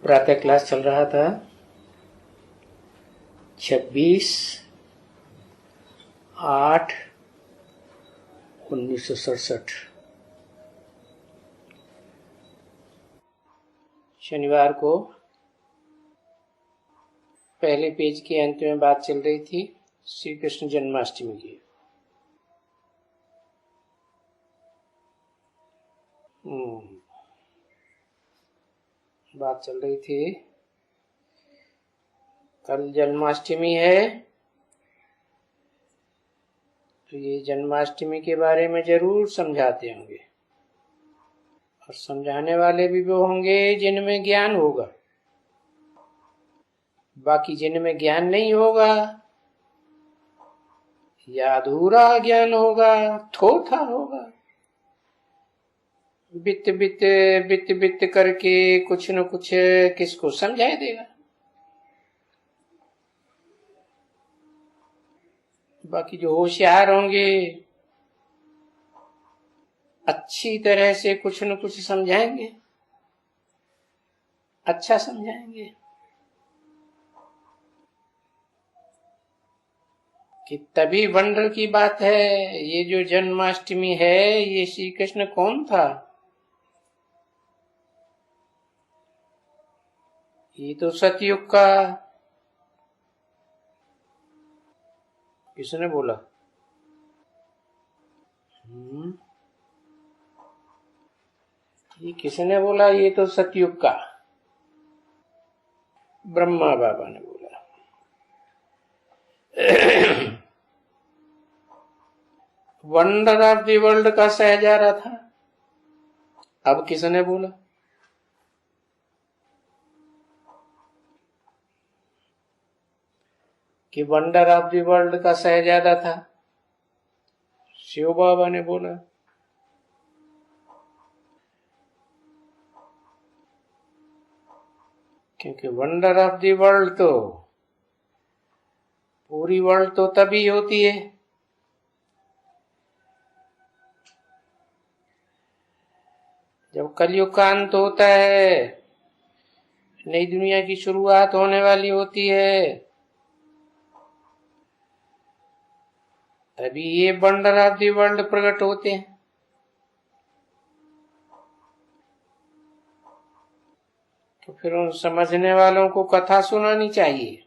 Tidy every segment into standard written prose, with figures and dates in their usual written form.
प्रातः क्लास चल रहा था 26/8/1967। शनिवार को पहले पेज के अंत में बात चल रही थी श्री कृष्ण जन्माष्टमी की। बात चल रही थी कल जन्माष्टमी है, तो ये जन्माष्टमी के बारे में जरूर समझाते होंगे और समझाने वाले भी वो होंगे जिनमें ज्ञान होगा। बाकी जिनमें ज्ञान नहीं होगा या अधूरा ज्ञान होगा, थोथा होगा, बित बित बित बित करके कुछ न कुछ किसको समझाई देगा। बाकी जो होशियार होंगे अच्छी तरह से कुछ न कुछ समझाएंगे, अच्छा समझाएंगे कि तभी वंडर की बात है। ये जो जन्माष्टमी है, ये श्री कृष्ण कौन था? ये तो सतयुग का। किसने बोला? ये किसने बोला? ये तो सतयुग का ब्रह्मा बाबा ने बोला। वंडर ऑफ द वर्ल्ड का सहजारा था। अब किसने बोला? कि वंडर ऑफ द वर्ल्ड का सहजादा था, शिव बाबा ने बोला। क्योंकि वंडर ऑफ द वर्ल्ड तो पूरी वर्ल्ड तो तभी होती है जब कलयुग का अंत होता है, नई दुनिया की शुरुआत होने वाली होती है, तभी ये वंडर ऑफ द वर्ल्ड प्रकट होते हैं। तो फिर उन समझने वालों को कथा सुनानी चाहिए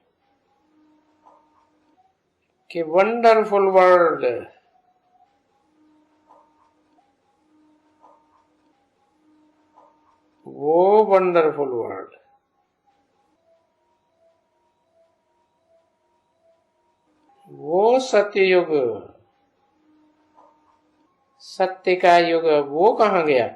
कि वंडरफुल वर्ल्ड, वो वंडरफुल वर्ल्ड, वो सत्ययुग, सत्य का युग, वो कहाँ गया?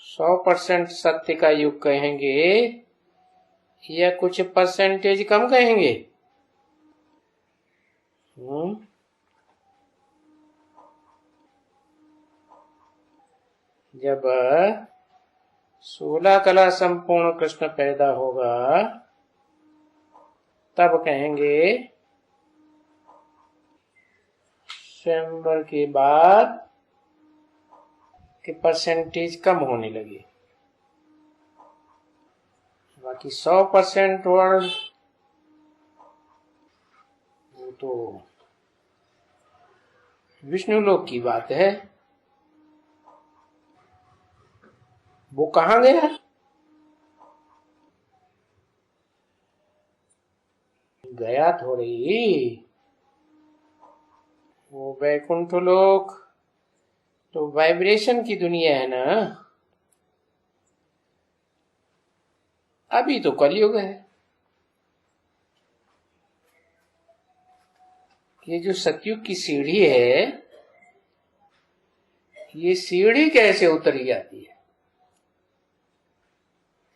सौ % सत्य का युग कहेंगे या कुछ परसेंटेज कम कहेंगे? जब 16 कला संपूर्ण कृष्ण पैदा होगा तब कहेंगे स्वयंवर के बाद कि परसेंटेज कम होने लगी। बाकी 100% वर्ल्ड वो तो विष्णु लोक की बात है। वो कहाँ गया? गया थोड़ी, वो वैकुंठ लोक तो वाइब्रेशन की दुनिया है ना। अभी तो कलयुग है। ये जो सतयुग की सीढ़ी है, ये सीढ़ी कैसे उतरी जाती है?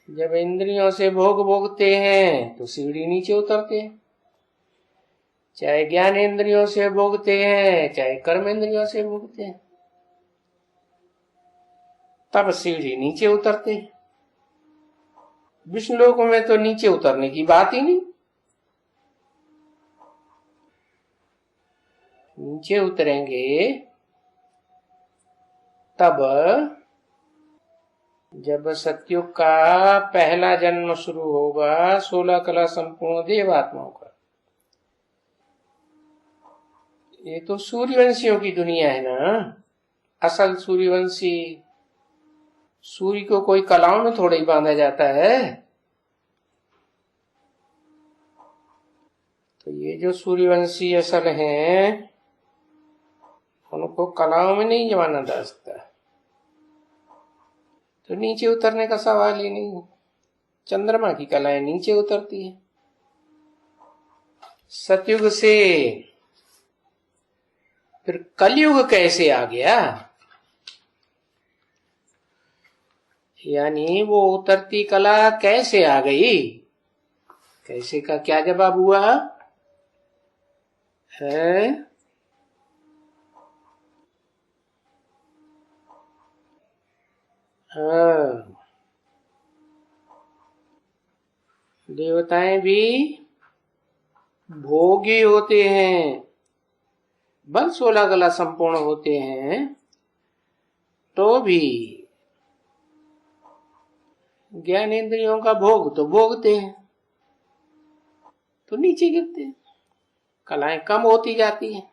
जब इंद्रियों से भोग भोगते हैं तो सीढ़ी नीचे उतरते हैं। चाहे ज्ञान इंद्रियों से भोगते हैं, चाहे कर्म इंद्रियों से भोगते हैं, तब सीढ़ी नीचे उतरते हैं। विष्णु लोक में तो नीचे उतरने की बात ही नहीं। नीचे उतरेंगे तब जब सतयुग का पहला जन्म शुरू होगा 16 कला संपूर्ण देवात्माओं का, ये तो सूर्यवंशियों की दुनिया है ना। असल सूर्यवंशी, सूर्य को कोई कलाओं में थोड़ा ही बांधा जाता है। तो ये जो सूर्यवंशी असल हैं, उनको कलाओं में नहीं जमाना जा सकता, तो नीचे उतरने का सवाल ही नहीं। चंद्रमा की कलाएं नीचे उतरती है। सतयुग से फिर कलयुग कैसे आ गया, यानी वो उतरती कला कैसे आ गई, कैसे का क्या जवाब हुआ है? हाँ, देवताएं भी भोगी होते हैं, बल 16 कला संपूर्ण होते हैं, तो भी ज्ञानेंद्रियों का भोग तो भोगते हैं, तो नीचे गिरते हैं, कलाएं कम होती जाती हैं।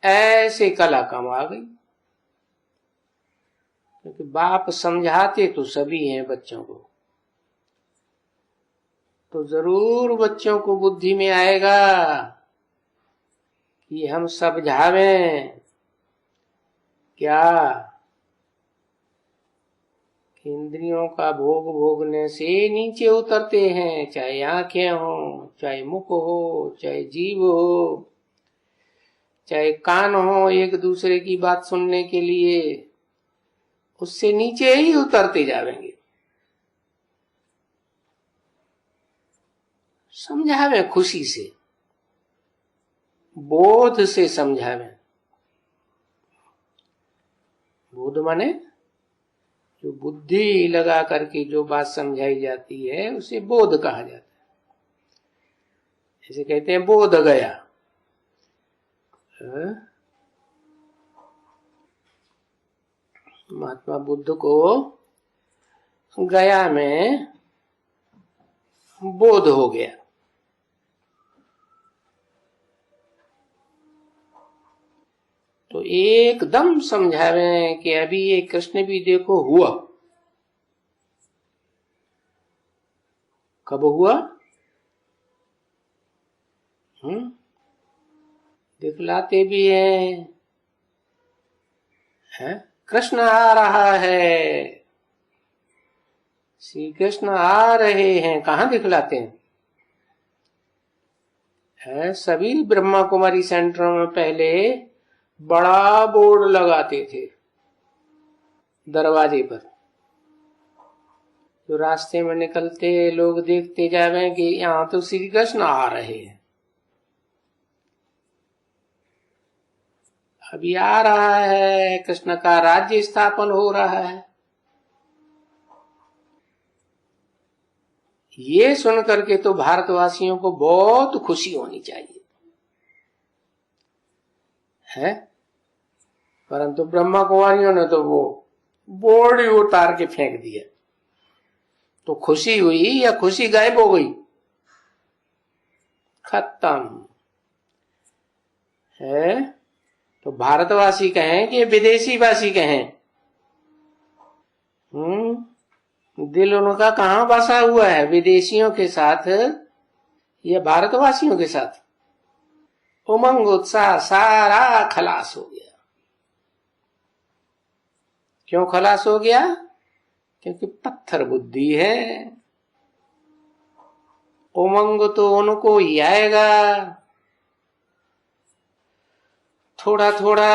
ऐसे कला कम आ गई, क्योंकि बाप समझाते तो सभी हैं बच्चों को, तो जरूर बच्चों को बुद्धि में आएगा कि हम समझावें क्या, इंद्रियों का भोग भोगने से नीचे उतरते हैं, चाहे आंखें हो, चाहे मुख हो, चाहे जीव हो, चाहे कान हो एक दूसरे की बात सुनने के लिए, उससे नीचे ही उतरते जाएंगे। समझावे खुशी से, बोध से समझावे। बोध माने जो बुद्धि लगा करके जो बात समझाई जाती है उसे बोध कहा जाता है। जैसे कहते हैं बोध गया, महात्मा बुद्ध को गया में बोध हो गया। तो एकदम समझावे कि अभी ये कृष्ण भी देखो हुआ। कब हुआ? दिखलाते भी हैं, कृष्ण आ रहा है, श्री कृष्ण आ रहे हैं, कहां दिखलाते हैं? सभी ब्रह्मा कुमारी सेंटरों में पहले बड़ा बोर्ड लगाते थे दरवाजे पर, जो रास्ते में निकलते लोग देखते जावे कि यहाँ तो श्री कृष्ण आ रहे हैं, अभी आ रहा है, कृष्ण का राज्य स्थापन हो रहा है। ये सुन करके तो भारतवासियों को बहुत खुशी होनी चाहिए है, परंतु ब्रह्मा कुमारियों ने तो वो बोर्ड ही उतार के फेंक दिया। तो खुशी हुई या खुशी गायब हो गई? खत्म है। तो भारतवासी कहें कि विदेशी वासी कहें, दिल उनका कहां बसा हुआ है, विदेशियों के साथ या भारतवासियों के साथ? उमंग उत्साह सारा खलास हो गया। क्यों खलास हो गया? क्योंकि पत्थर बुद्धि है। उमंग तो उनको ही आएगा, थोड़ा थोड़ा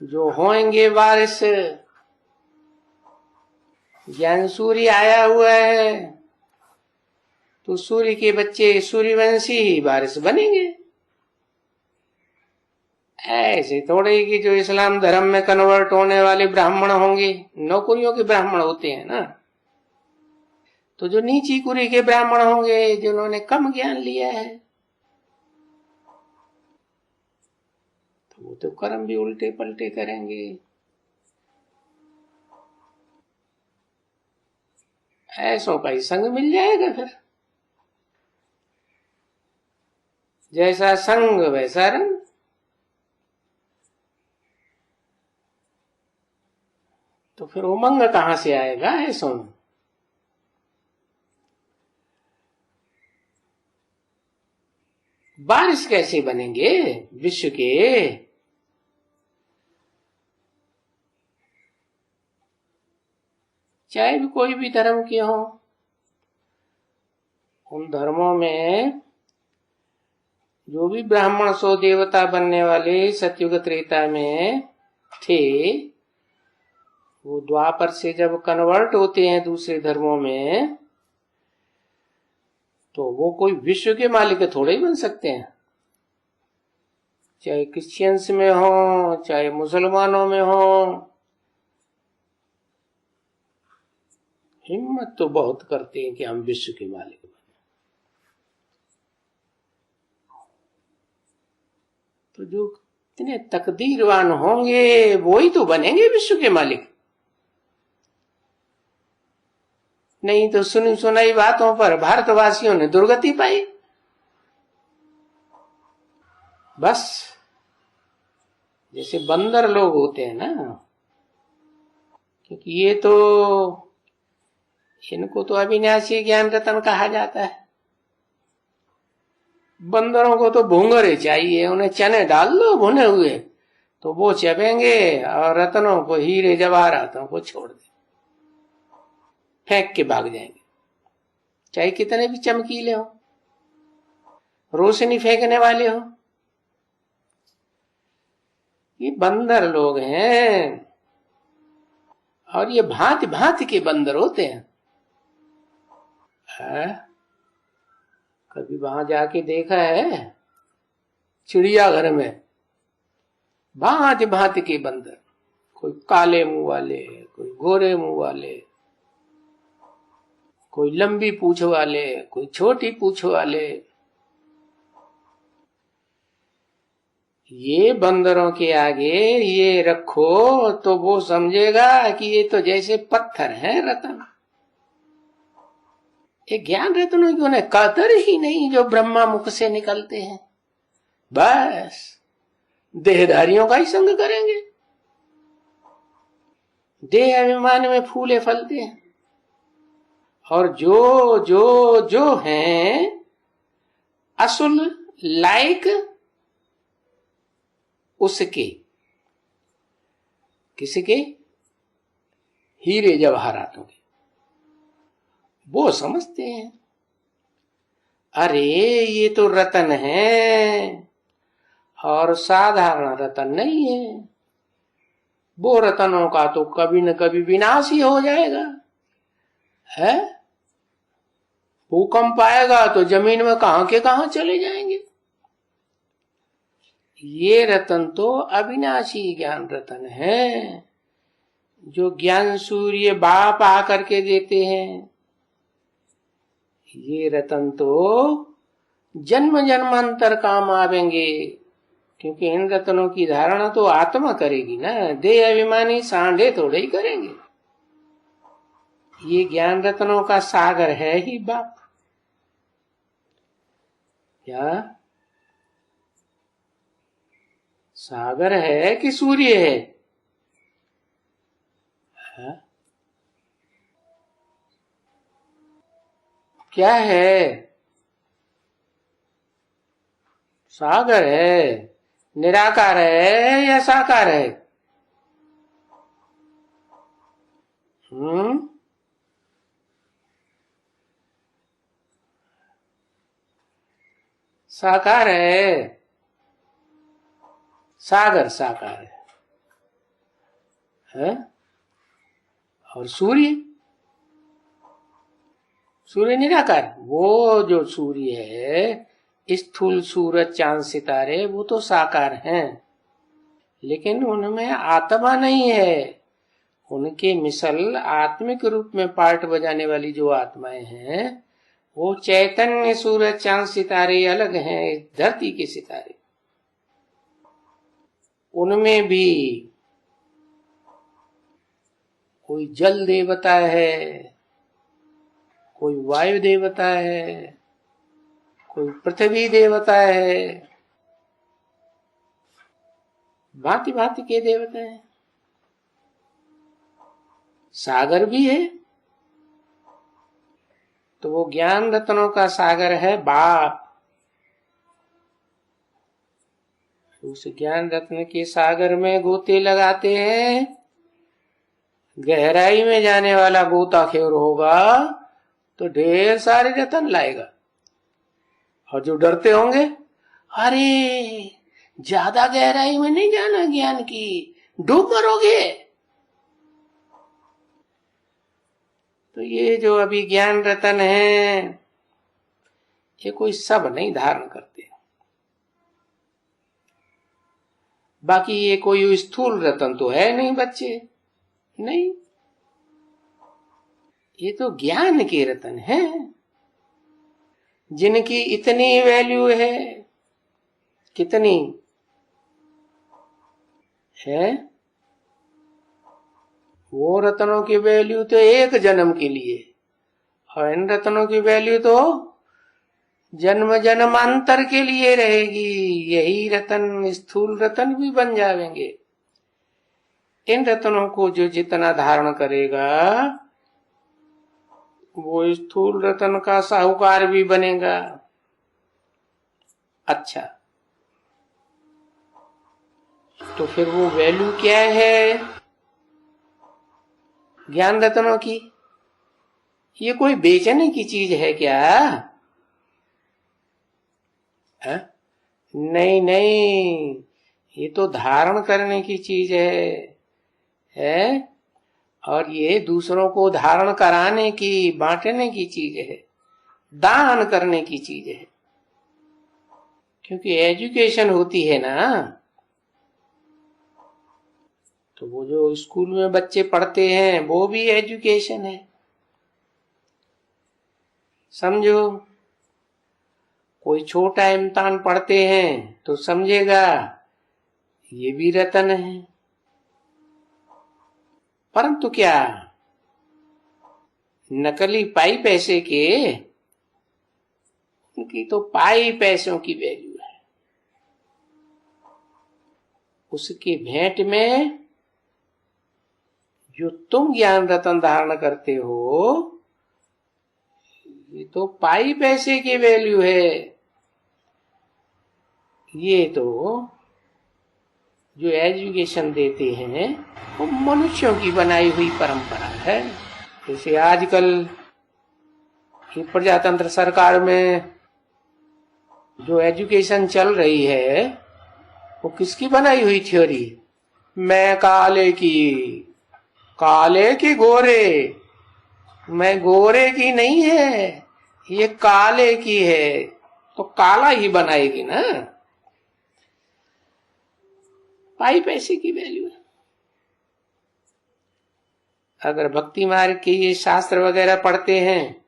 जो होंगे बारिश। ज्ञान सूर्य आया हुआ है तो सूर्य के बच्चे सूर्यवंशी ही बारिश बनेंगे। ऐसे थोड़े कि जो इस्लाम धर्म में कन्वर्ट होने वाले ब्राह्मण होंगे, नौकरियों के ब्राह्मण होते हैं ना, तो जो नीची कुरी के ब्राह्मण होंगे जिन्होंने कम ज्ञान लिया है, वो तो कर्म भी उल्टे पलटे करेंगे। ऐसों का ही संग मिल जाएगा फिर। जैसा संग वैसा रंग। तो फिर उमंग कहां से आएगा ऐसों में? बारिश कैसे बनेंगे विश्व के? चाहे भी कोई भी धर्म के हो, उन धर्मों में जो भी ब्राह्मण सो देवता बनने वाले सतयुग त्रेता में थे, वो द्वापर से जब कन्वर्ट होते हैं दूसरे धर्मों में, तो वो कोई विश्व के मालिक थोड़े ही बन सकते हैं। चाहे क्रिश्चियंस में हो, चाहे मुसलमानों में हो, हिम्मत तो बहुत करते हैं कि हम विश्व के मालिक बने। तो जो इतने तकदीरवान होंगे वो ही तो बनेंगे विश्व के मालिक। नहीं तो सुनी सुनाई बातों पर भारतवासियों ने दुर्गति पाई। बस जैसे बंदर लोग होते हैं ना, क्योंकि ये तो इनको तो अविनाशी ज्ञान रतन कहा जाता है। बंदरों को तो भूंगरे चाहिए, उन्हें चने डाल दो भुने हुए तो वो चबेंगे, और रत्नों को, हीरे जवाहरातों को छोड़ दे, फेंक के भाग जाएंगे, चाहे कितने भी चमकीले हो, रोशनी फेंकने वाले हो। ये बंदर लोग हैं, और ये भांति भांति के बंदर होते हैं। कभी वहां जाके देखा है चिड़ियाघर में? भांति भांति के बंदर, कोई काले मुंह वाले, कोई गोरे मुंह वाले, कोई लंबी पूंछ वाले, कोई छोटी पूंछ वाले। ये बंदरों के आगे ये रखो तो वो समझेगा कि ये तो जैसे पत्थर है रतन। ये ज्ञान रत्नों की उन्हें कदर ही नहीं जो ब्रह्मा मुख से निकलते हैं। बस देहधारियों का ही संग करेंगे, देह अभिमान में फूले फलते हैं। और जो जो जो हैं असुल लायक उसके, किसके? हीरे जवाहरातों के। वो समझते हैं अरे ये तो रतन है, और साधारण रतन नहीं है। वो रतनों का तो कभी न कभी विनाश ही हो जाएगा है। भूकंप आएगा तो जमीन में कहां के कहां चले जाएंगे। ये रतन तो अविनाशी ज्ञान रतन है, जो ज्ञान सूर्य बाप आकर के देते हैं। ये रतन तो जन्म जन्मांतर काम आवेंगे, क्योंकि इन रत्नों की धारणा तो आत्मा करेगी ना, देह अभिमानी सांडे थोड़े ही करेंगे। ये ज्ञान रत्नों का सागर है ही बाप। क्या सागर है कि सूर्य है? क्या है? सागर है, निराकार है या साकार है? साकार है, सागर साकार है? और सूर्य? सूर्य निराकार। वो जो सूर्य है, स्थूल सूरज चांद सितारे, वो तो साकार हैं, लेकिन उनमें आत्मा नहीं है। उनके मिसल आत्मिक रूप में पार्ट बजाने वाली जो आत्माएं हैं, वो चैतन्य सूरज चांद सितारे अलग हैं धरती के सितारे। उनमें भी कोई जल देवता है, कोई वायु देवता है, कोई पृथ्वी देवता है, भांति भांति के देवता हैं। सागर भी है, तो वो ज्ञान रत्नों का सागर है बाप। उस ज्ञान रत्न के सागर में गोते लगाते हैं, गहराई में जाने वाला गोताखोर होगा तो ढेर सारे रत्न लाएगा। और जो डरते होंगे, अरे ज्यादा गहराई में नहीं जाना ज्ञान की, डूब मरोगे। तो ये जो अभी ज्ञान रतन है, ये कोई सब नहीं धारण करते। बाकी ये कोई स्थूल रतन तो है नहीं बच्चे, नहीं, ये तो ज्ञान के रतन है, जिनकी इतनी वैल्यू है। कितनी है? वो रत्नों की वैल्यू तो एक जन्म के लिए, और इन रत्नों की वैल्यू तो जन्म जन्मांतर के लिए रहेगी। यही रतन स्थूल रतन भी बन जाएंगे। इन रत्नों को जो जितना धारण करेगा, वो स्थूल रतन का साहूकार भी बनेगा। अच्छा, तो फिर वो वैल्यू क्या है ज्ञान रत्नों की? ये कोई बेचने की चीज है क्या? है? नहीं नहीं, ये तो धारण करने की चीज है, और ये दूसरों को धारण कराने की, बांटने की चीज है, दान करने की चीज है। क्योंकि एजुकेशन होती है ना, तो वो जो स्कूल में बच्चे पढ़ते हैं वो भी एजुकेशन है, समझो। कोई छोटा इम्तिहान पढ़ते हैं तो समझेगा ये भी रतन है। परंतु क्या नकली पाई पैसे के, उनकी तो पाई पैसों की वैल्यू है। उसके भेंट में जो तुम ज्ञान रतन धारण करते हो, ये तो पाई पैसे की वैल्यू है। ये तो जो एजुकेशन देते हैं वो मनुष्यों की बनाई हुई परंपरा है। जैसे आजकल की प्रजातंत्र सरकार में जो एजुकेशन चल रही है, वो किसकी बनाई हुई थ्योरी? मैं काले की गोरे, मैं गोरे की नहीं है, ये काले की है, तो काला ही बनाएगी ना। पाई पैसे की वैल्यू है। अगर भक्ति मार्ग के ये शास्त्र वगैरह पढ़ते हैं,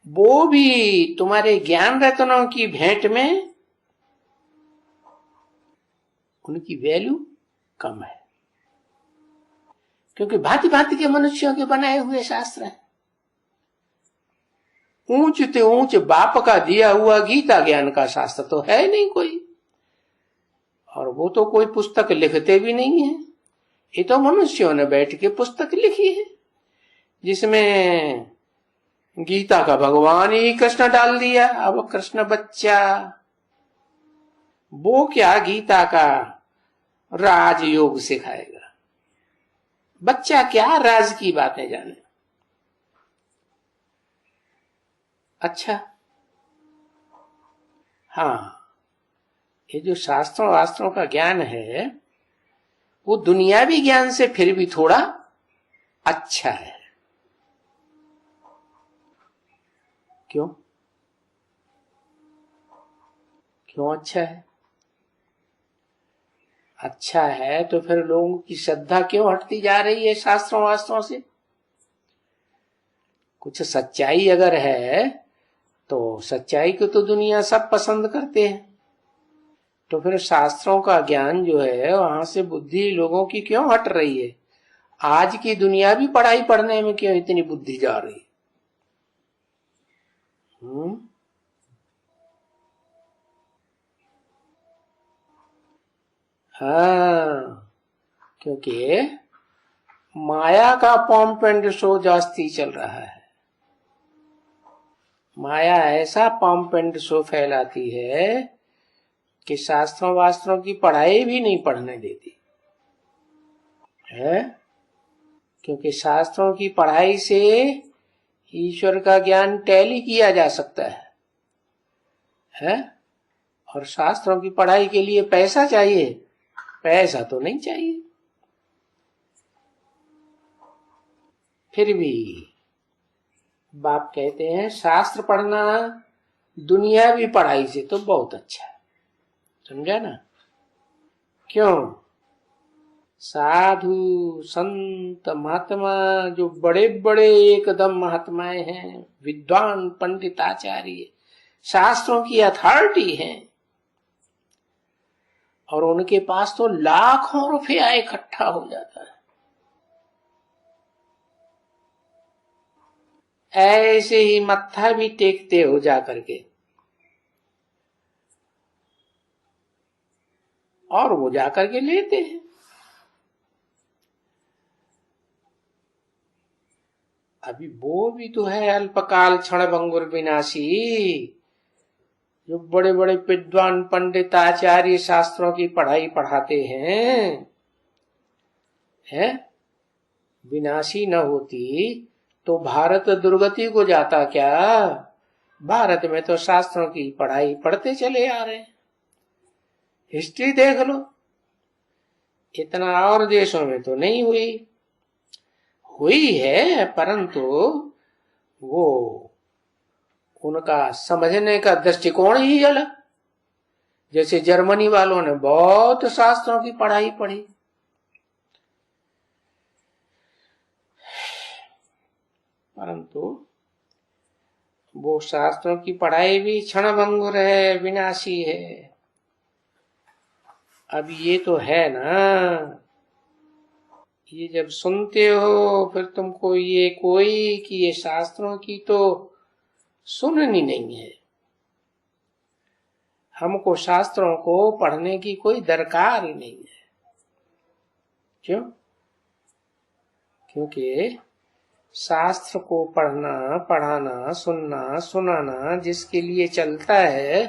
वो भी तुम्हारे ज्ञान रत्नों की भेंट में उनकी वैल्यू कम है, क्योंकि भांति भांति के मनुष्यों के बनाए हुए शास्त्र हैं। ऊंच ते ऊंच बाप का दिया हुआ गीता ज्ञान का शास्त्र तो है नहीं कोई, और वो तो कोई पुस्तक लिखते भी नहीं है। ये तो मनुष्यों ने बैठ के पुस्तक लिखी है, जिसमें गीता का भगवान ही कृष्ण डाल दिया। अब कृष्ण बच्चा, वो क्या गीता का राजयोग सिखाएगा? बच्चा क्या राज की बातें जाने। अच्छा, हाँ, ये जो शास्त्रों वास्त्रों का ज्ञान है, वो दुनियावी ज्ञान से फिर भी थोड़ा अच्छा है। क्यों? क्यों अच्छा है? अच्छा है तो फिर लोगों की श्रद्धा क्यों हटती जा रही है शास्त्रों वास्त्रों से? कुछ सच्चाई अगर है तो सच्चाई को तो दुनिया सब पसंद करते हैं। तो फिर शास्त्रों का ज्ञान जो है वहां से बुद्धि लोगों की क्यों हट रही है? आज की दुनिया भी पढ़ाई पढ़ने में क्यों इतनी बुद्धि जा रही? हाँ, क्योंकि माया का पॉम्प एंड शो जास्ती चल रहा है। माया ऐसा पॉम्प एंड शो फैलाती है कि शास्त्रों वास्त्रों की पढ़ाई भी नहीं पढ़ने देती है, क्योंकि शास्त्रों की पढ़ाई से ईश्वर का ज्ञान टैली किया जा सकता है? और शास्त्रों की पढ़ाई के लिए पैसा चाहिए? पैसा तो नहीं चाहिए। फिर भी बाप कहते हैं शास्त्र पढ़ना दुनियावी पढ़ाई से तो बहुत अच्छा है, समझा ना? क्यों? साधु संत महात्मा जो बड़े बड़े एकदम महात्माएं हैं, विद्वान पंडित आचार्य, शास्त्रों की अथॉरिटी हैं, और उनके पास तो लाखों रुपया इकट्ठा हो जाता है। ऐसे ही मत्था भी टेकते हो जा करके, और वो जाकर के लेते हैं। अभी वो भी तो है अल्पकाल क्षण भंगुर विनाशी, जो बड़े बड़े विद्वान पंडित आचार्य शास्त्रों की पढ़ाई पढ़ाते हैं, विनाशी न होती तो भारत दुर्गति को जाता क्या? भारत में तो शास्त्रों की पढ़ाई पढ़ते चले आ रहे हैं, हिस्ट्री देख लो। इतना और देशों में तो नहीं हुई है, परंतु वो उनका समझने का दृष्टिकोण ही अलग। जैसे जर्मनी वालों ने बहुत शास्त्रों की पढ़ाई पढ़ी, परंतु वो शास्त्रों की पढ़ाई भी क्षणभंगुर है, विनाशी है। अब ये तो है ना, ये जब सुनते हो फिर तुमको ये कोई कि ये शास्त्रों की तो सुननी नहीं है। हमको शास्त्रों को पढ़ने की कोई दरकार ही नहीं है। क्यों? क्योंकि शास्त्र को पढ़ना, पढ़ाना, सुनना, सुनाना जिसके लिए चलता है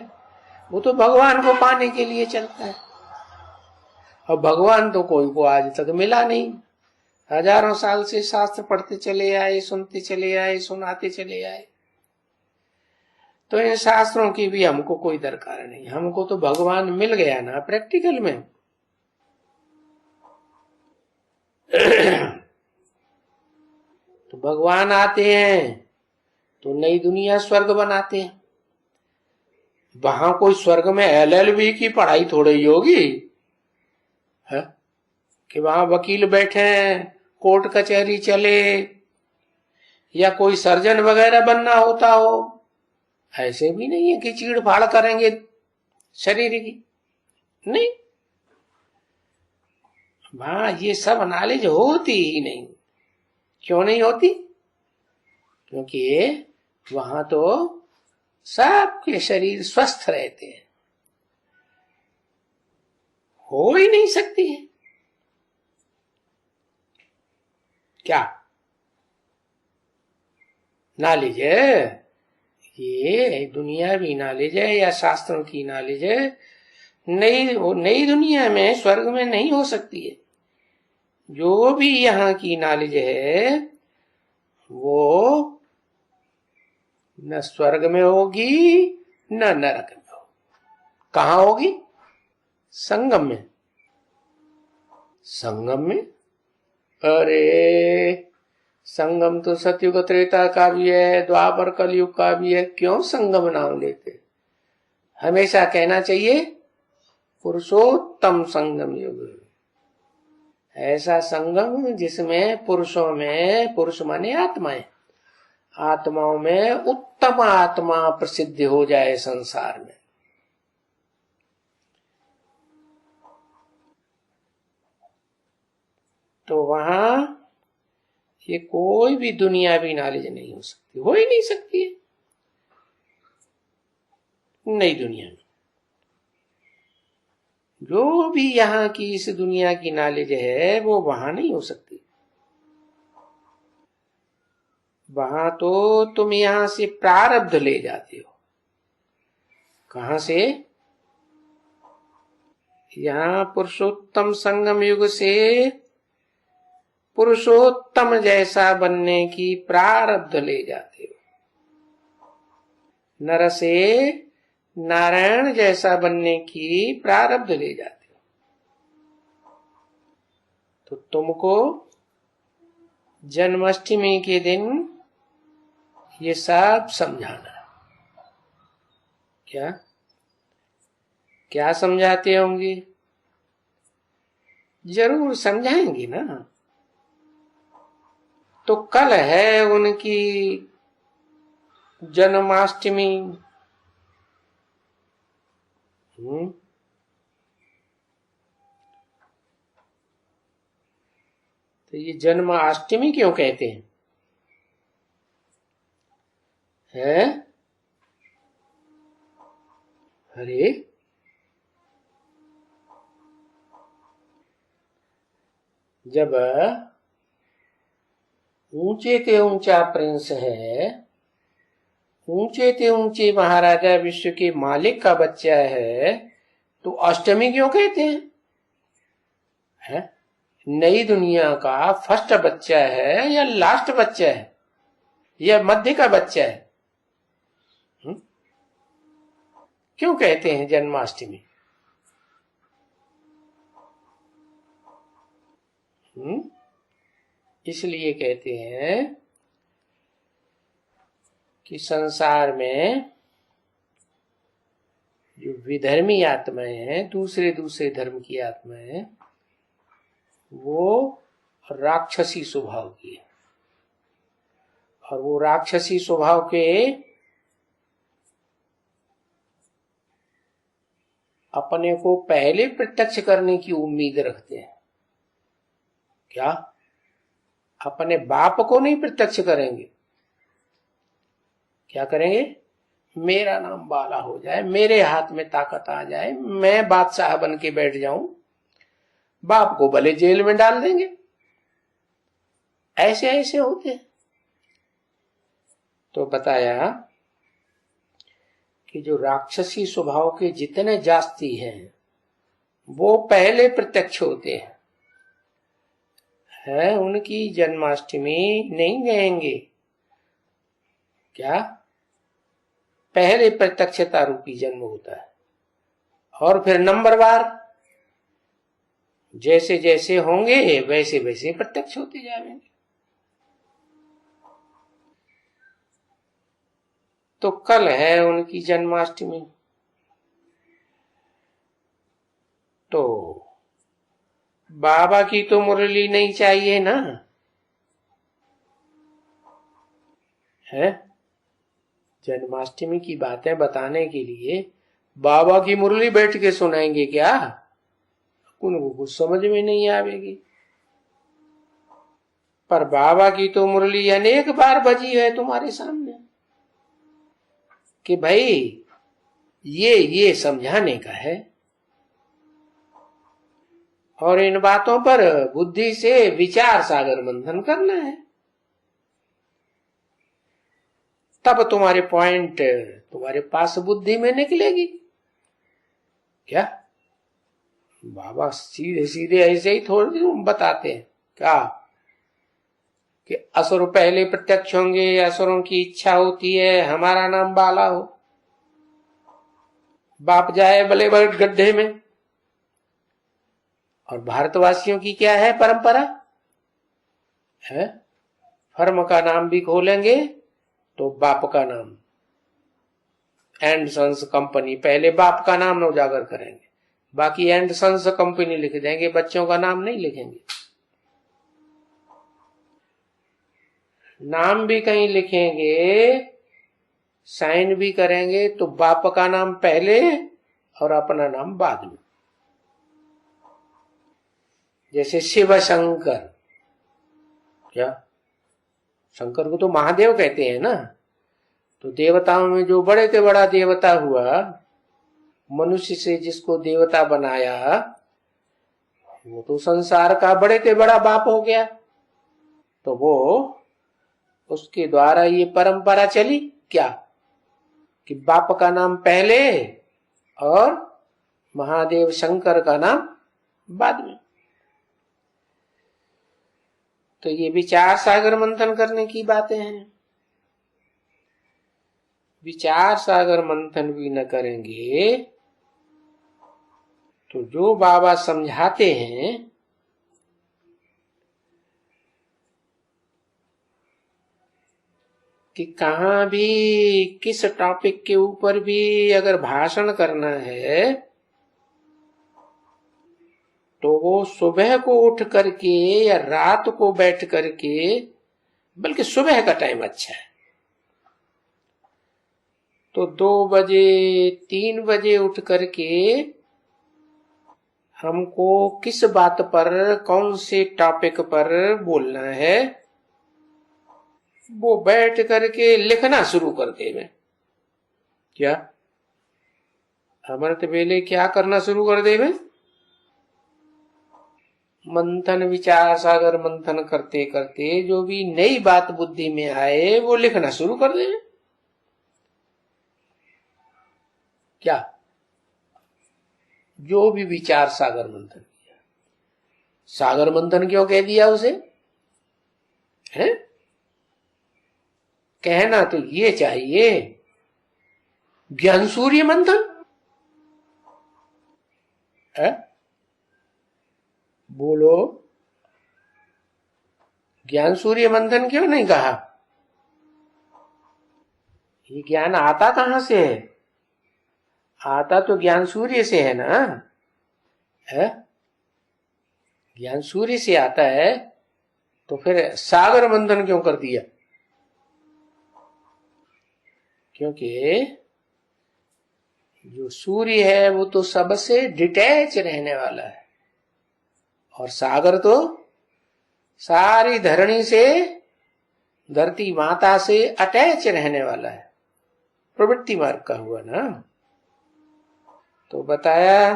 वो तो भगवान को पाने के लिए चलता है। और भगवान तो कोई को आज तक मिला नहीं। हजारों साल से शास्त्र पढ़ते चले आए, सुनते चले आए, सुनाते चले आए, तो इन शास्त्रों की भी हमको कोई दरकार नहीं। हमको तो भगवान मिल गया ना प्रैक्टिकल में। तो भगवान आते हैं तो नई दुनिया स्वर्ग बनाते हैं। वहां कोई स्वर्ग में LLB की पढ़ाई थोड़ी ही होगी है कि वहां वकील बैठे हैं, कोर्ट कचहरी चले, या कोई सर्जन वगैरह बनना होता हो। ऐसे भी नहीं है कि चीड़ फाड़ करेंगे शरीर की, नहीं। वहां ये सब नॉलेज होती ही नहीं। क्यों नहीं होती? क्योंकि वहां तो सबके शरीर स्वस्थ रहते हैं, हो ही नहीं सकती है। क्या नॉलेज है? ये दुनियावी नॉलेज है या शास्त्रों की नॉलेज है? नई दुनिया में, स्वर्ग में नहीं हो सकती है। जो भी यहाँ की नॉलेज है वो न स्वर्ग में होगी न नरक में होगी। कहाँ होगी? संगम में। संगम में? अरे संगम तो सतयुग त्रेता का भी है, द्वापर कलयुग का भी है। क्यों संगम नाम लेते? हमेशा कहना चाहिए पुरुषोत्तम संगम युग। ऐसा संगम जिसमें पुरुषों में, पुरुष माने आत्माएं, आत्माओं में उत्तम आत्मा प्रसिद्ध हो जाए संसार में। तो वहां ये कोई भी दुनियावी नॉलेज नहीं हो सकती, हो ही नहीं सकती है नई दुनिया में। जो भी यहाँ की इस दुनिया की नॉलेज है वो वहां नहीं हो सकती। वहां तो तुम यहां से प्रारब्ध ले जाते हो। कहां से? यहाँ पुरुषोत्तम संगम युग से पुरुषोत्तम जैसा बनने की प्रारब्ध ले जाते हो। नर से नारायण जैसा बनने की प्रारब्ध ले जाते हो। तो तुमको जन्माष्टमी के दिन ये सब समझाना है। क्या क्या समझाते होंगे? जरूर समझाएंगे ना। तो कल है उनकी जन्माष्टमी। तो ये जन्माष्टमी क्यों कहते हैं? अरे जब ऊंचे ते ऊंचा प्रिंस है, ऊंचे ते ऊंचे महाराजा विश्व के मालिक का बच्चा है, तो अष्टमी क्यों कहते हैं? नई दुनिया का फर्स्ट बच्चा है या लास्ट बच्चा है या मध्य का बच्चा है? क्यों कहते हैं जन्माष्टमी? इसलिए कहते हैं कि संसार में जो विधर्मी आत्माएं हैं, दूसरे दूसरे धर्म की आत्माएं, वो राक्षसी स्वभाव की है। और वो राक्षसी स्वभाव के अपने को पहले प्रत्यक्ष करने की उम्मीद रखते हैं। क्या? अपने बाप को नहीं प्रत्यक्ष करेंगे। क्या करेंगे? मेरा नाम बाला हो जाए, मेरे हाथ में ताकत आ जाए, मैं बादशाह बन के बैठ जाऊं, बाप को भले जेल में डाल देंगे। ऐसे ऐसे होते हैं। तो बताया कि जो राक्षसी स्वभाव के जितने जास्ती हैं वो पहले प्रत्यक्ष होते हैं। उनकी जन्माष्टमी नहीं गएंगे। क्या? पहले प्रत्यक्षता रूपी जन्म होता है और फिर नंबरवार जैसे जैसे होंगे वैसे वैसे प्रत्यक्ष होते जाएंगे। तो कल है उनकी जन्माष्टमी। तो बाबा की तो मुरली नहीं चाहिए ना है? जन्माष्टमी की बातें बताने के लिए बाबा की मुरली बैठ के सुनाएंगे क्या? उनको कुछ समझ में नहीं आवेगी। पर बाबा की तो मुरली अनेक बार बजी है तुम्हारे सामने कि भाई ये समझाने का है और इन बातों पर बुद्धि से विचार सागर मंथन करना है। तब तुम्हारे पॉइंट तुम्हारे पास बुद्धि में निकलेगी। क्या? बाबा सीधे सीधे ऐसे ही थोड़ी बताते हैं क्या कि असुर पहले प्रत्यक्ष होंगे, असुरों की इच्छा होती है हमारा नाम बाला हो, बाप जाए भले बड़े गड्ढे में। और भारतवासियों की क्या है परंपरा है? फर्म का नाम भी खोलेंगे तो बाप का नाम, एंड सन्स कंपनी, पहले बाप का नाम उजागर करेंगे, बाकी एंड सन्स कंपनी लिख देंगे, बच्चों का नाम नहीं लिखेंगे। नाम भी कहीं लिखेंगे, साइन भी करेंगे तो बाप का नाम पहले और अपना नाम बाद में। जैसे शिव शंकर, क्या? शंकर को तो महादेव कहते हैं ना। तो देवताओं में जो बड़े से बड़ा देवता हुआ, मनुष्य से जिसको देवता बनाया, वो तो संसार का बड़े से बड़ा बाप हो गया। तो वो उसके द्वारा ये परंपरा चली क्या कि बाप का नाम पहले और महादेव शंकर का नाम बाद में। तो ये विचार सागर मंथन करने की बातें हैं। विचार सागर मंथन भी न करेंगे तो जो बाबा समझाते हैं कि कहाँ भी किस टॉपिक के ऊपर भी अगर भाषण करना है तो वो सुबह को उठ करके या रात को बैठ करके, बल्कि सुबह का टाइम अच्छा है, तो 2 बजे 3 बजे उठ करके हमको किस बात पर, कौन से टॉपिक पर बोलना है, वो बैठ करके लिखना शुरू कर देवे। क्या अमृत वेले क्या करना शुरू कर देवे? मंथन, विचार सागर मंथन करते करते जो भी नई बात बुद्धि में आए वो लिखना शुरू कर देवे। क्या? जो भी विचार सागर मंथन किया। सागर मंथन क्यों कह दिया उसे? है कहना तो ये चाहिए ज्ञान सूर्य मंथन है। बोलो, ज्ञान सूर्य मंथन क्यों नहीं कहा? ये ज्ञान आता कहां से है? आता तो ज्ञान सूर्य से है ना। है ज्ञान सूर्य से आता है, तो फिर सागर मंथन क्यों कर दिया? क्योंकि जो सूर्य है वो तो सबसे डिटैच रहने वाला है, और सागर तो सारी धरणी से, धरती माता से अटैच रहने वाला है, प्रवृत्ति मार्ग का हुआ ना। तो बताया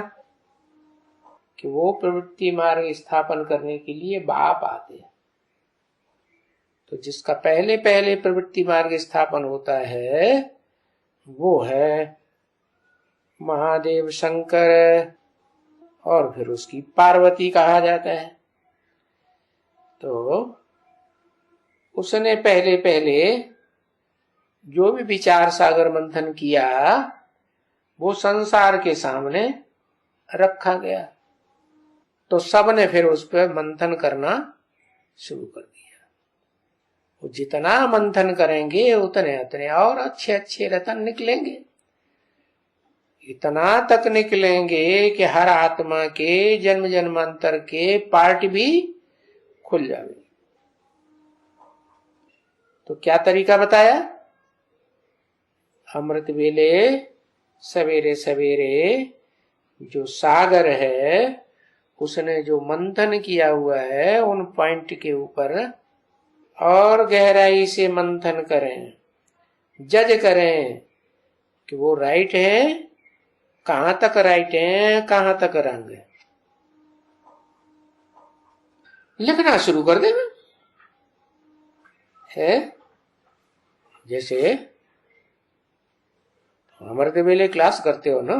कि वो प्रवृत्ति मार्ग स्थापन करने के लिए बाप आते हैं। तो जिसका पहले पहले प्रवृत्ति मार्ग स्थापन होता है वो है महादेव शंकर, और फिर उसकी पार्वती कहा जाता है। तो उसने पहले पहले जो भी विचार सागर मंथन किया वो संसार के सामने रखा गया, तो सबने फिर उस पर मंथन करना शुरू कर दिया। वो जितना मंथन करेंगे उतने उतने और अच्छे अच्छे रतन निकलेंगे। इतना तक निकलेंगे कि हर आत्मा के जन्म जन्मांतर के पार्ट भी खुल जाएंगे। तो क्या तरीका बताया? अमृत वेले सवेरे सवेरे जो सागर है उसने जो मंथन किया हुआ है उन पॉइंट के ऊपर और गहराई से मंथन करें, जज करें कि वो राइट है, कहां तक राइट है, कहां तक रंग है। लिखना शुरू कर देना है। जैसे अमृत वेले क्लास करते हो ना,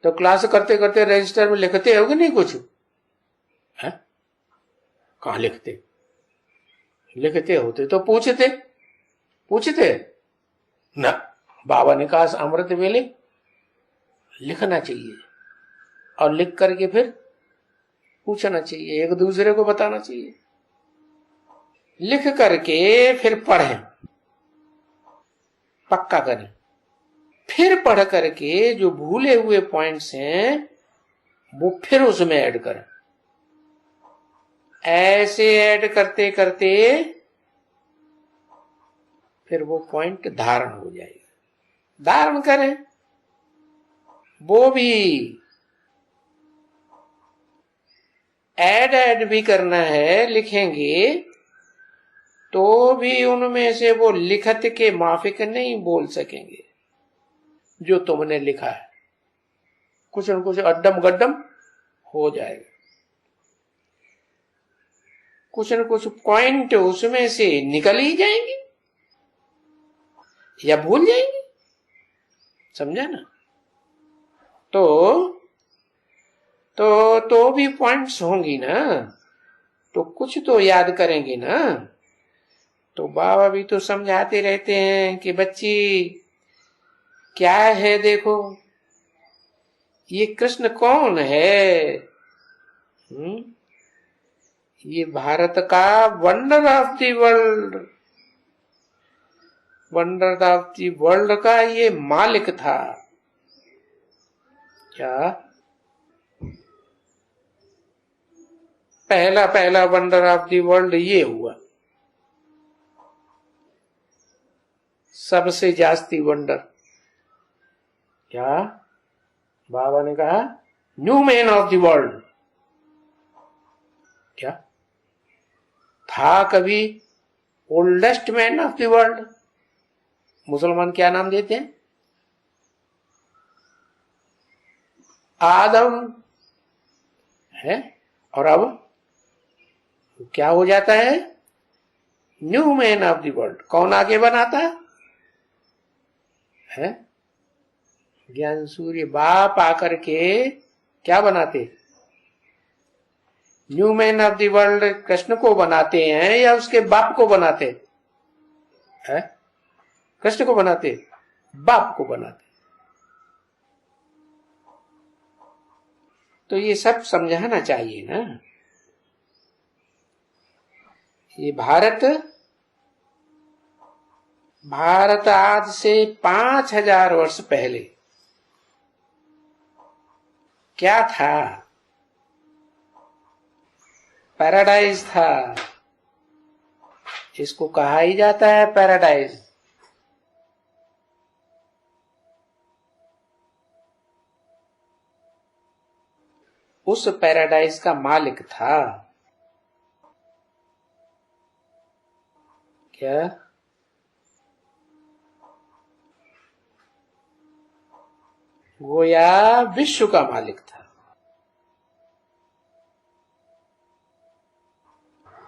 तो क्लास करते करते रजिस्टर में लिखते हो कि नहीं कुछ है? कहां लिखते? लिखते होते तो पूछते ना। बाबा ने कहा अमृत वेले लिखना चाहिए, और लिख करके फिर पूछना चाहिए, एक दूसरे को बताना चाहिए। लिख करके फिर पढ़ें, पक्का करें, फिर पढ़ करके जो भूले हुए पॉइंट्स हैं वो फिर उसमें ऐड करें। ऐसे ऐड करते करते फिर वो पॉइंट धारण हो जाएगा। धारण करें, वो भी ऐड भी करना है, लिखेंगे तो भी उनमें से वो लिखत के माफिक नहीं बोल सकेंगे जो तुमने लिखा है। कुछ न कुछ अड्डम गड्डम हो जाएगा, कुछ न कुछ पॉइंट उसमें से निकल ही जाएंगे या भूल जाएंगे। समझा ना? तो भी पॉइंट्स होंगी ना, तो कुछ तो याद करेंगे ना। तो बाबा भी तो समझाते रहते हैं कि बच्ची क्या है, देखो ये कृष्ण कौन है। ये भारत का wonder of the world, wonder of the world का ये मालिक था। क्या? पहला पहला वंडर ऑफ द वर्ल्ड ये हुआ, सबसे जास्ती वंडर। क्या बाबा ने कहा? New man of the world. क्या था कभी oldest man of the world? मुसलमान क्या नाम देते हैं? आदम है। और अब क्या हो जाता है? New man of the world. कौन आगे बनाता है? ज्ञान सूर्य बाप आकर के क्या बनाते? New man of the world Krishna को बनाते हैं या उसके बाप को बनाते हैं? कृष्ण को बनाते, बाप को बनाते। तो ये सब समझाना चाहिए ना। ये भारत आज से 5000 वर्ष पहले क्या था? पैराडाइज था। इसको कहा ही जाता है पैराडाइज। उस पैराडाइज का मालिक था। क्या? गोया विश्व का मालिक था।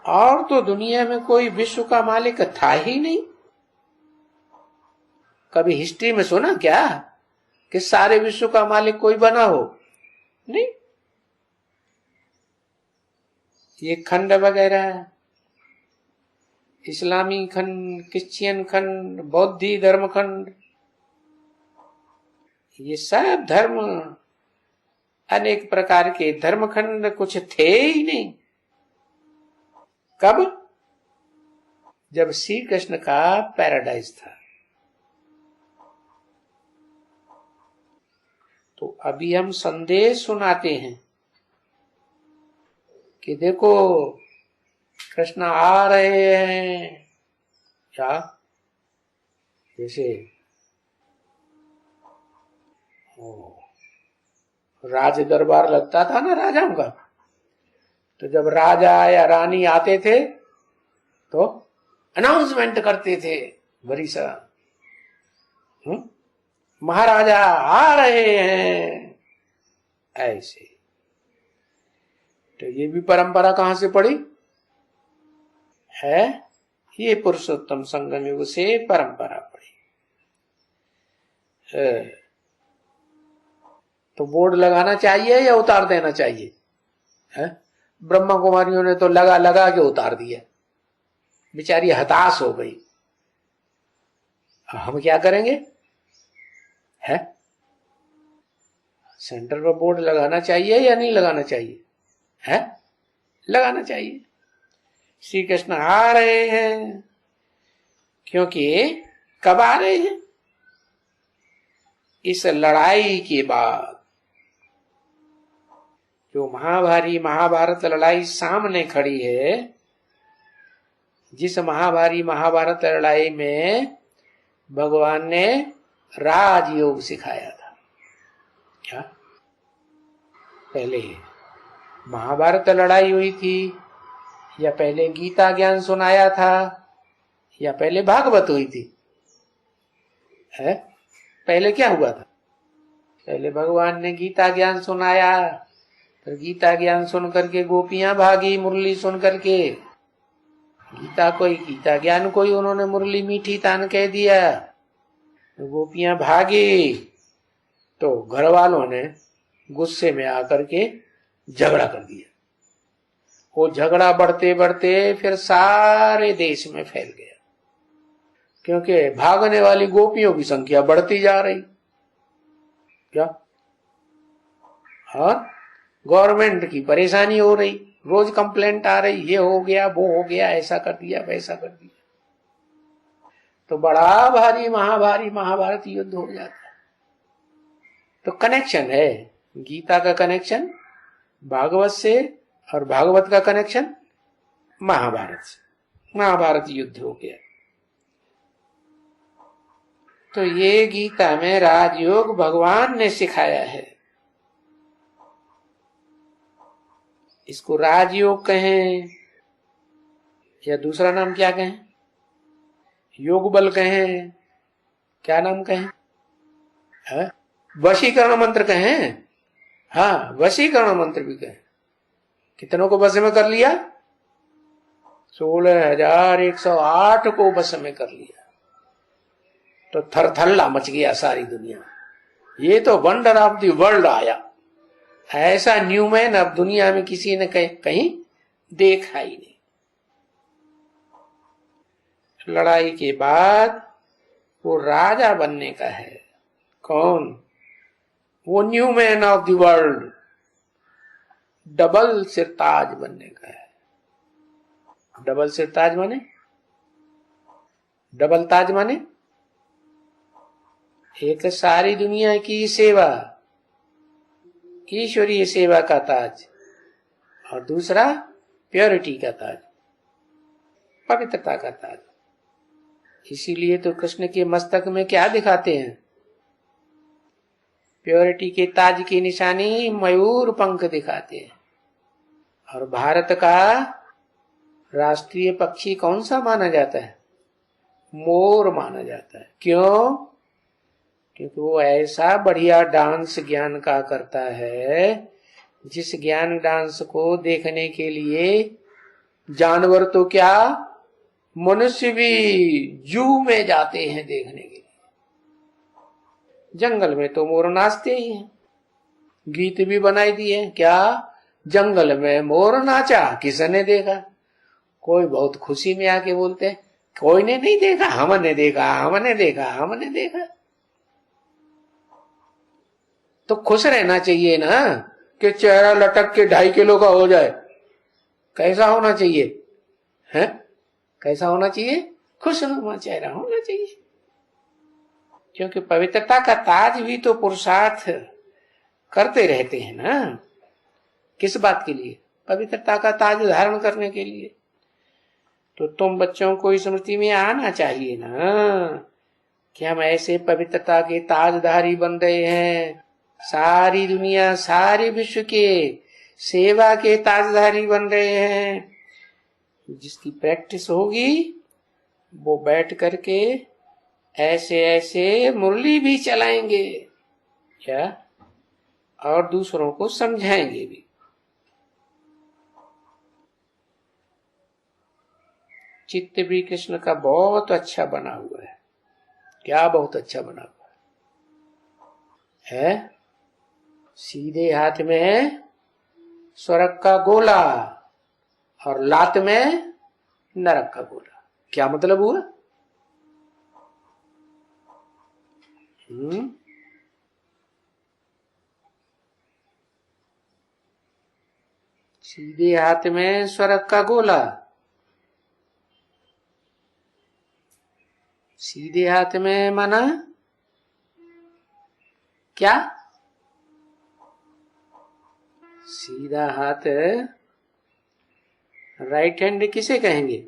और तो दुनिया में कोई विश्व का मालिक था ही नहीं। कभी हिस्ट्री में सुना क्या कि सारे विश्व का मालिक कोई बना हो? नहीं। ये खंड वगैरह, इस्लामी खंड, क्रिश्चियन खंड, बौद्धी धर्म खंड, ये सब धर्म, अनेक प्रकार के धर्म खंड कुछ थे ही नहीं। कब? जब श्री कृष्ण का पैराडाइज था। तो अभी हम संदेश सुनाते हैं कि देखो कृष्ण आ रहे हैं। क्या? जैसे राज दरबार लगता था ना राजाओं का, तो जब राजा या रानी आते थे तो अनाउंसमेंट करते थे बड़ी सा, महाराजा आ रहे हैं, ऐसे। तो ये भी परंपरा कहां से पड़ी है? ये पुरुषोत्तम संगम युग से परंपरा पड़ी है। तो बोर्ड लगाना चाहिए या उतार देना चाहिए? है? ब्रह्मा कुमारियों ने तो लगा लगा के उतार दिया, बेचारी हताश हो गई। हम क्या करेंगे? है? सेंटर पर बोर्ड लगाना चाहिए या नहीं लगाना चाहिए? है? लगाना चाहिए। श्री कृष्ण आ रहे हैं, क्योंकि कब आ रहे हैं? इस लड़ाई के बाद। जो महाभारी महाभारत लड़ाई सामने खड़ी है, जिस महाभारी महाभारत लड़ाई में भगवान ने राजयोग सिखाया था। क्या? पहले महाभारत लड़ाई हुई थी या पहले गीता ज्ञान सुनाया था? या पहले भागवत हुई थी? है, पहले क्या हुआ था? पहले भगवान ने गीता ज्ञान सुनाया, फिर गीता ज्ञान सुन करके गोपियां भागी मुरली सुन करके। गीता ज्ञान को ही उन्होंने मुरली मीठी तान कह दिया। गोपियां भागी तो घर वालों ने गुस्से में आकर के झगड़ा कर दिया। वो झगड़ा बढ़ते बढ़ते फिर सारे देश में फैल गया, क्योंकि भागने वाली गोपियों की संख्या बढ़ती जा रही। क्या? और गवर्नमेंट की परेशानी हो रही, रोज कंप्लेंट आ रही, ये हो गया वो हो गया, ऐसा कर दिया वैसा कर दिया। तो बड़ा भारी महाभारी महाभारत युद्ध हो जाता है। तो कनेक्शन है, गीता का कनेक्शन भागवत से और भागवत का कनेक्शन महाभारत से। महाभारत युद्ध हो गया। तो ये गीता में राजयोग भगवान ने सिखाया है। इसको राजयोग कहें या दूसरा नाम क्या कहें, योग बल कहें, क्या नाम कहें, वशीकरण मंत्र कहें। हाँ, वशीकरण मंत्र भी कहें। कितनों को बस में कर लिया? 16,108 को बस में कर लिया। तो थरथल्ला मच गया सारी दुनिया। ये तो वंडर ऑफ द वर्ल्ड आया। ऐसा न्यूमैन अब दुनिया में किसी ने कहीं देखा ही नहीं। लड़ाई के बाद वो राजा बनने का है। कौन? वो न्यूमैन ऑफ द वर्ल्ड, डबल सिरताज बनने का है। डबल सिरताज माने, डबल ताज माने एक सारी दुनिया की सेवा, ईश्वरीय सेवा का ताज, और दूसरा प्योरिटी का ताज, पवित्रता का ताज। इसीलिए तो कृष्ण के मस्तक में क्या दिखाते हैं? प्योरिटी के ताज की निशानी मयूर पंख दिखाते हैं। और भारत का राष्ट्रीय पक्षी कौन सा माना जाता है? मोर माना जाता है। क्यों? क्योंकि वो ऐसा बढ़िया डांस ज्ञान का करता है, जिस ज्ञान डांस को देखने के लिए जानवर तो क्या, मनुष्य भी जू में जाते हैं देखने के लिए। जंगल में तो मोर नाचते ही हैं, गीत भी बनाई दिए। क्या? जंगल में मोर नाचा, किसने देखा? कोई बहुत खुशी में आके बोलते, कोई ने नहीं देखा, हमने देखा, हमने देखा, हमने देखा। तो खुश रहना चाहिए ना, कि चेहरा लटक के 2.5 किलो का हो जाए। कैसा होना चाहिए है? कैसा होना चाहिए? खुशनुमा चेहरा होना चाहिए। क्योंकि पवित्रता का ताज भी तो पुरुषार्थ करते रहते हैं ना। किस बात के लिए? पवित्रता का ताज धारण करने के लिए। तो तुम बच्चों को इस स्मृति में आना चाहिए ना कि हम ऐसे पवित्रता के ताजधारी बन रहे हैं। सारी दुनिया, सारे विश्व के सेवा के ताजधारी बन रहे हैं। जिसकी प्रैक्टिस होगी वो बैठ करके ऐसे ऐसे मुरली भी चलाएंगे, क्या? और दूसरों को समझाएंगे भी। चित्त भी कृष्ण का बहुत अच्छा बना हुआ है। क्या बहुत अच्छा बना हुआ है? सीधे हाथ में स्वर्ग का गोला और लात में नरक का गोला। क्या मतलब हुआ? सीधे हाथ में स्वर्ग का गोला, सीधे हाथ में माना क्या? सीधा हाथ राइट हैंड किसे कहेंगे?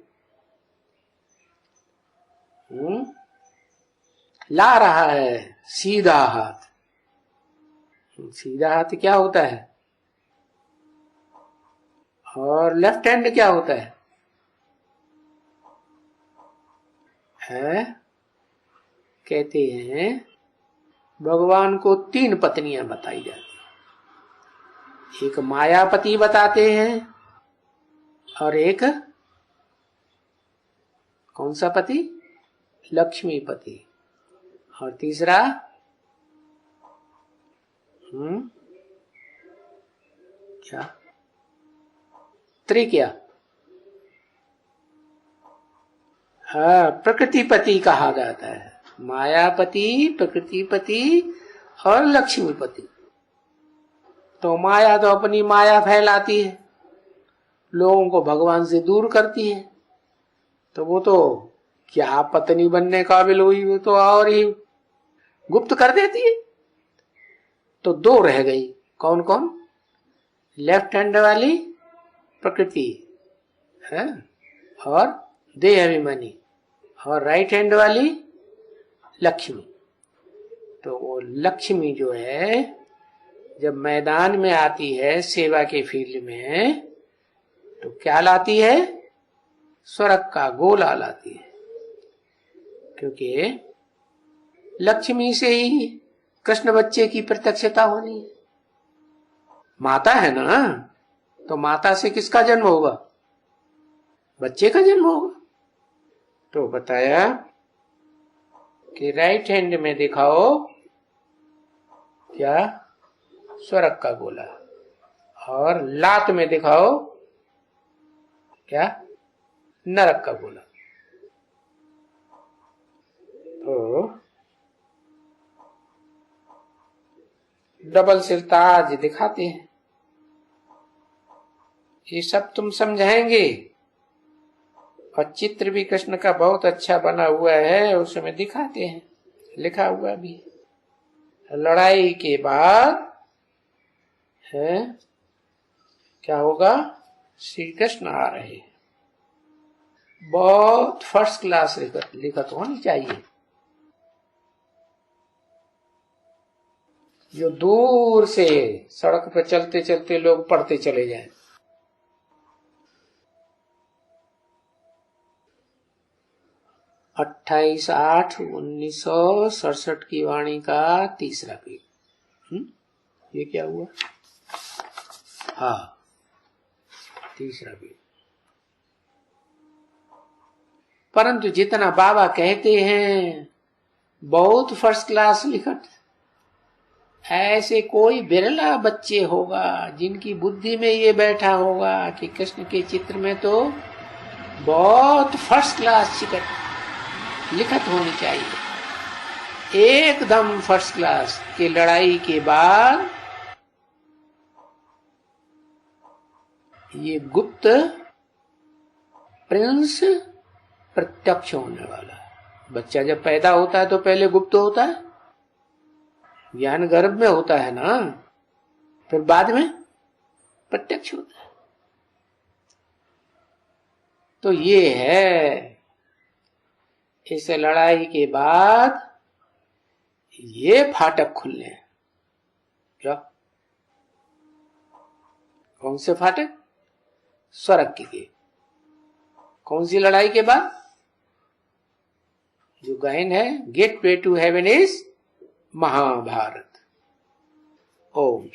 ला रहा है सीधा हाथ। सीधा हाथ क्या होता है? और लेफ्ट हैंड क्या होता है? है, कहते हैं भगवान को 3 पत्नियां बताई जाती। एक मायापति बताते हैं, और एक कौन सा पति? लक्ष्मीपति। और तीसरा क्या? त्रिक्या। हाँ, प्रकृतिपति कहा जाता है। मायापति, प्रकृतिपति और लक्ष्मीपति। तो माया तो अपनी माया फैलाती है, लोगों को भगवान से दूर करती है। तो वो तो क्या पत्नी बनने काबिल हुई, वो तो और ही गुप्त कर देती है। तो 2 रह गई। कौन कौन? लेफ्ट हैंड वाली प्रकृति है और देह अभिमानी, और राइट हैंड वाली लक्ष्मी। तो वो लक्ष्मी जो है जब मैदान में आती है सेवा के फील्ड में, तो क्या लाती है? स्वर्ग का गोला लाती है। क्योंकि लक्ष्मी से ही कृष्ण बच्चे की प्रत्यक्षता होनी है। माता है ना, तो माता से किसका जन्म होगा? बच्चे का जन्म होगा। तो बताया कि राइट हैंड में दिखाओ क्या? स्वर्ग का गोला। और लात में दिखाओ क्या? नरक का गोला। तो डबल सिर ताज दिखाते हैं। ये सब तुम समझाएंगे। और चित्र भी कृष्ण का बहुत अच्छा बना हुआ है, उसमें दिखाते हैं, लिखा हुआ भी। लड़ाई के बाद है क्या होगा? श्री कृष्ण आ रहे हैं। बहुत फर्स्ट क्लास लिखत होनी चाहिए, जो दूर से सड़क पर चलते चलते लोग पढ़ते चले जाएं। 28/8/1967 की वाणी का 3रा पेज। ये क्या हुआ? हाँ, 3रा पेज। परंतु जितना बाबा कहते हैं बहुत फर्स्ट क्लास लिखत, ऐसे कोई बिरला बच्चे होगा जिनकी बुद्धि में ये बैठा होगा कि कृष्ण के चित्र में तो बहुत फर्स्ट क्लास लिखत होनी चाहिए, एकदम फर्स्ट क्लास। की लड़ाई के बाद ये गुप्त प्रिंस प्रत्यक्ष होने वाला। बच्चा जब पैदा होता है तो पहले गुप्त होता है, ज्ञान गर्भ में होता है ना, फिर बाद में प्रत्यक्ष होता है। तो ये है, इस लड़ाई के बाद ये फाटक खुलने। क्या? कौन से फाटक? स्वर्ग के। कौन सी लड़ाई के बाद? जो गायन है, gateway to heaven is Mahabharat. Om.